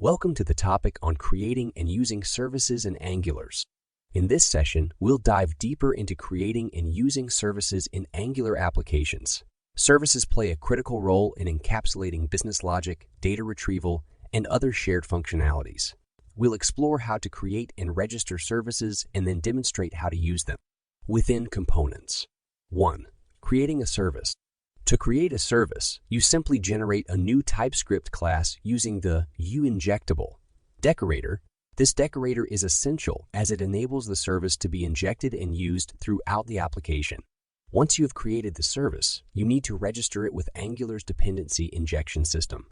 Welcome to the topic on creating and using services in Angulars. In this session, we'll dive deeper into creating and using services in Angular applications. Services play a critical role in encapsulating business logic, data retrieval, and other shared functionalities. We'll explore how to create and register services and then demonstrate how to use them. Within components. 1. Creating a service. To create a service, you simply generate a new TypeScript class using the uInjectable decorator. This decorator is essential as it enables the service to be injected and used throughout the application. Once you have created the service, you need to register it with Angular's Dependency Injection system.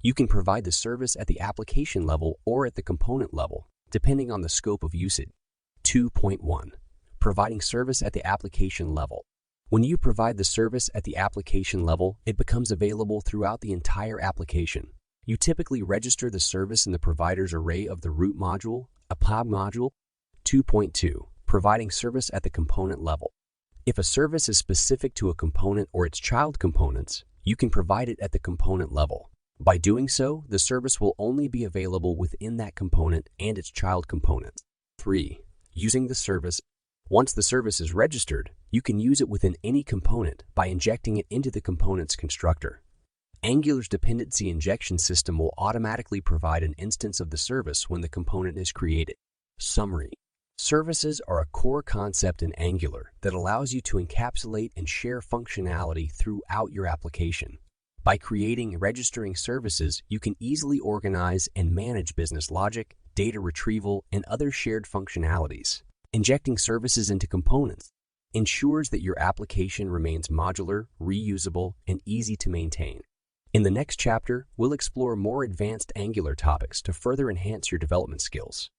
You can provide the service at the application level or at the component level, depending on the scope of usage. 2.1. Providing service at the application level. When you provide the service at the application level, it becomes available throughout the entire application. You typically register the service in the provider's array of the root module, a POB module. 2.2. Providing service at the component level. If a service is specific to a component or its child components, you can provide it at the component level. By doing so, the service will only be available within that component and its child component. 3. Using the service. Once the service is registered, you can use it within any component by injecting it into the component's constructor. Angular's dependency injection system will automatically provide an instance of the service when the component is created. Summary. Services are a core concept in Angular that allows you to encapsulate and share functionality throughout your application. By creating and registering services, you can easily organize and manage business logic, data retrieval, and other shared functionalities. Injecting services into components ensures that your application remains modular, reusable, and easy to maintain. In the next chapter, we'll explore more advanced Angular topics to further enhance your development skills.